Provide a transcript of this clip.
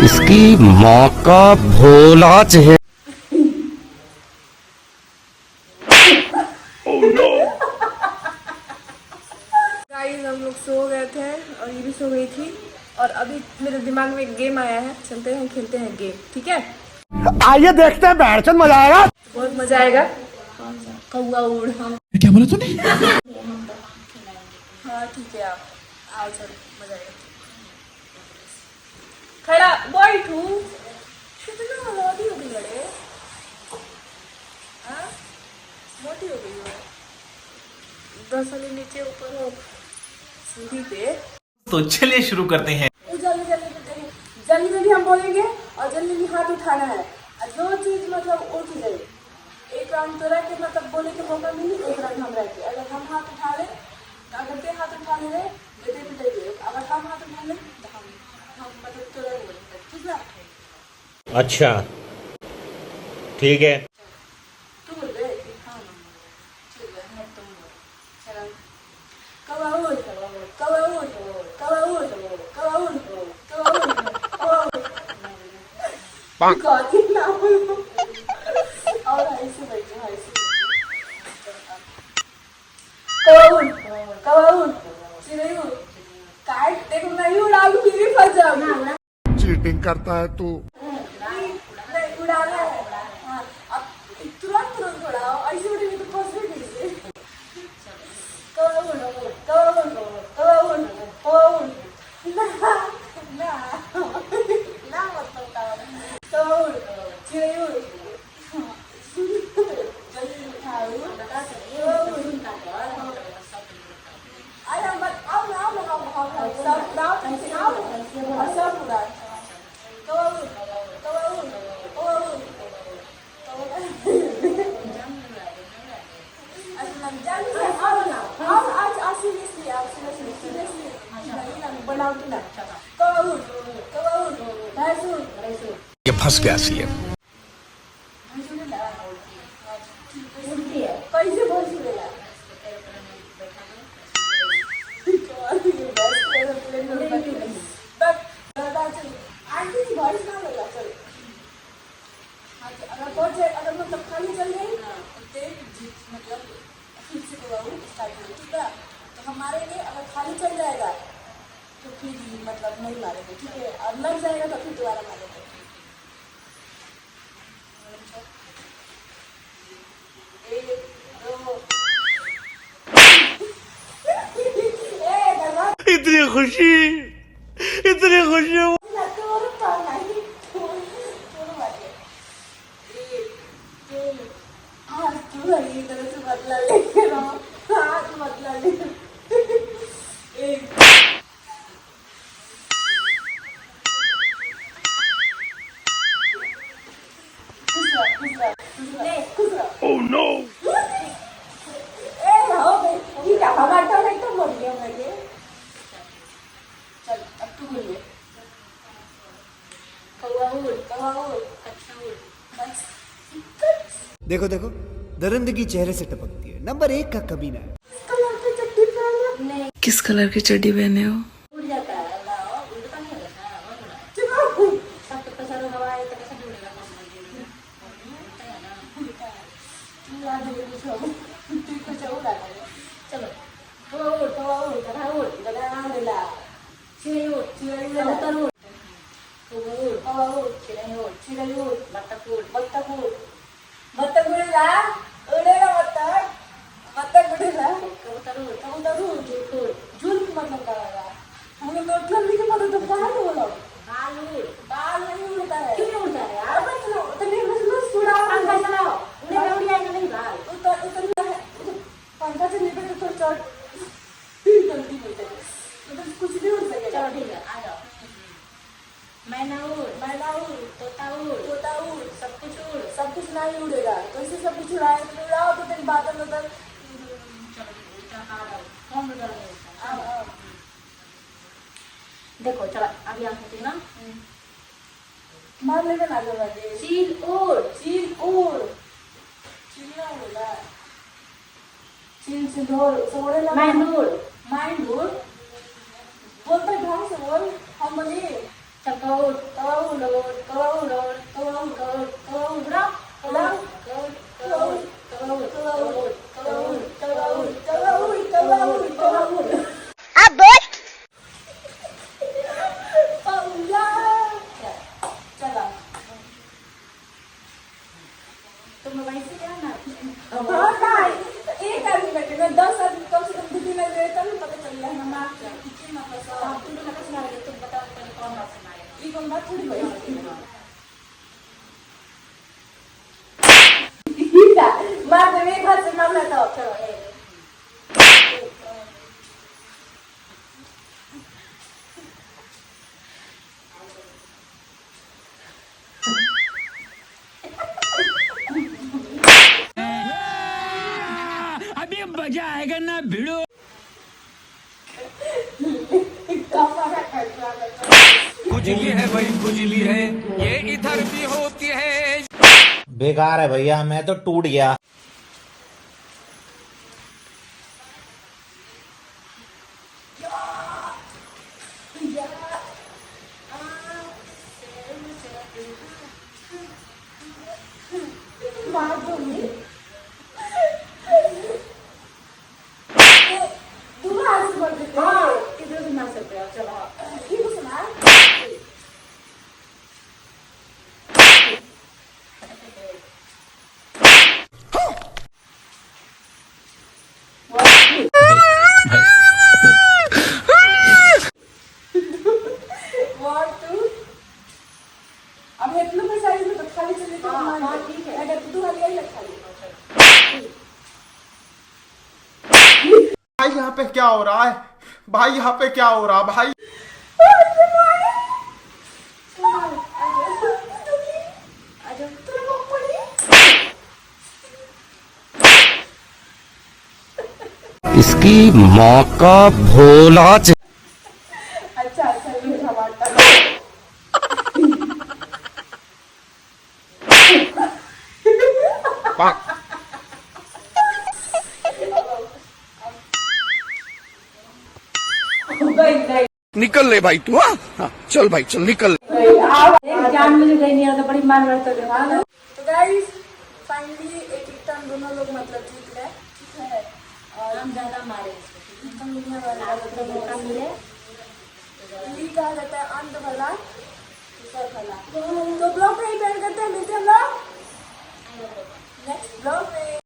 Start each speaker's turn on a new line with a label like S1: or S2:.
S1: इसकी माँ का भोला चेहरा।
S2: गाइस हम लोग सो गए थे और ये भी सो गई थी और अभी मेरे दिमाग में एक गेम आया है, चलते हैं खेलते हैं गेम, ठीक है?
S3: आइए देखते हैं बैठचंद मजा आएगा।
S2: बहुत मजा आएगा। कौआ उड़।
S3: क्या बोला तूने?
S2: हाँ ठीक है, आप आओ, चल मजा आएगा। खड़ा बैठू, कितना मोटी हो गई बड़े, हाँ मोटी हो गई हो। 10 वाली नीचे ऊपर हो सीढ़ी पे।
S4: तो चलिए शुरू करते हैं।
S2: जल्दी जल्दी जल्दी जल्दी हम बोलेंगे और जल्दी जल्दी हाथ उठाना है और जो चीज मतलब उठ जाए, एक राउंड तोरा के मतलब बोले के मौका मिली, एक राउंड हम रहते। अगर हम हाथ उठा ले तो अगर ते हाथ उठा ले बेटे पिटेंगे, अगर हम हाथ उठा ले तो हम मतलब तोरा बोलेंगे, ठीक है?
S5: अच्छा ठीक है।
S2: तू बोल रहे हाँ ठीक है, मैं तुम चलो कवा उठ कवा उठ कवा उठ कवा उठ कवा उठ कवा ना और ऐसे बैठो ऐसे कवा उठ चिड़ै उठ काट देखो नहीं उड़ाऊं फिर भी फंस जाऊंगा।
S3: चीटिंग करता है तू।
S2: नहीं उड़ाना है, हाँ अब तुरंत तुरंत उड़ाओ, ऐसे उड़ेंगे तो फंस भी नहीं। कवा उठ कवा उठ कवा उठ कवा उठ ना ना ना मतलब कवा उठ चिड़ै उठ जल्दी उठाओ आया मत आओ ना सब दाव कैसे आओ और सब उड़ा कवा उठ कवा उठ कवा उठ आओ ना आओ आज सीरियसली आओ सीरियसली बनाओ तू ना कवा उठ भैंस उठ
S1: ये फंस गया सीएम।
S2: कैसे भैंस उड़ेगा? अगर मतलब खाली चल गई मतलब फिर से स्टार्ट हो, ठीक है? तो हमारे लिए अगर खाली चल जाएगा तो फिर मतलब नहीं मारेंगे, ठीक है? और लग जाएगा तो फिर दोबारा मारेंगे। एक दो
S5: इतनी खुशी
S2: बदला लेके रहो, हाथ बदला ले। एक
S5: ओह नो।
S2: ठीक है हमारा नहीं तो बोल दिया मैंने। चल अब तू बोलिए कौआ उड़ अच्छा उड़ बस।
S6: देखो देखो दरिंदगी चेहरे से टपकती है। नंबर 1 का कमीना है।
S2: कलर की चड्डी पहन नहीं
S7: किस कलर की चड्डी पहने हो?
S2: उड़ जाता है अल्लाह उड़ता नहीं होता चलो सब तो पैसा हवा है तो कैसे उड़ेगा? याद है कुछ हो ठीक कुछ उड़ा चलो कौआ उड़ गधा उड़ेला चिड़ै उड़ कबूतर उड़ कौआ उड़ चिड़ै उड़ बत्तख उड़ बत्तख उड़ेगा बत्तख उड़ेगा कबूतर उड़ झुल मतलब क्या होगा? हम लोग तो लंबी के मतलब तो कहाँ से बोला बाल नहीं उड़ता है। क्यों नहीं उड़ता है यार? तो नहीं बस उड़ाओ पंखा चलाओ उड़ जाएगा नहीं बाल पंखा से नहीं बैठे तो चढ़ जल्दी बैठे मतलब कुछ भी उड़ सकेगा। चलो ठीक है आ जाओ। मैना उड़ तोता उड़ सब कुछ नहीं उड़ेगा। कैसे सब कुछ उड़ाए तो उड़ाओ तो दिन बादल उधर देखो चलो अभी आप होती ना मार लेगा ना चील उड़ चिड़िया उड़ेगा चिल उड़ेला माइंड उड़ बोलते ढंग से बोल हम बोलिए एक आदमी बैठे ना 10 आदमी कम से कम बुद्धि लग रहे तब पता चल रहा है हम आपके कितने मतलब तुम लोग सुना रहे तुम बताओ पहले कौन बात सुनाए ये कौन बात थोड़ी भाई मार दे एक हाथ से मारना था चलो
S3: अभी मजा आएगा ना भिड़ो।
S1: खुजली है भाई खुजली है ये इधर भी होती है।
S5: बेकार है भैया, मैं तो टूट गया।
S2: मार दूंगी तुम हाथ से बोल देते हो किधर भी मार सकते हो चलो ठीक है सुना अब इतना पैसा है तो खाली चले तो हाँ ठीक है अगर तू खाली आई लग खाली
S3: भाई यहाँ पे क्या हो रहा है? भाई यहाँ पे क्या हो रहा है भाई?
S1: इसकी माँ का भोला
S2: अच्छा अच्छा ये टमाटर
S3: निकल ले भाई तू। हाँ चल भाई चल निकल।
S2: जान मुझे गई नहीं आता बड़ी मार मारता है तो गाइस फाइनली एक एक टन दोनों लोग मतलब जीत गए ठीक है और हम ज्यादा मारे हम मिलने वाला मतलब मौका मिले ये कहा जाता है अंत भला सर भला तो ब्लॉग में ही पेड़ करते हैं मिलते हैं हम लोग नेक्स्ट ब्लॉग में।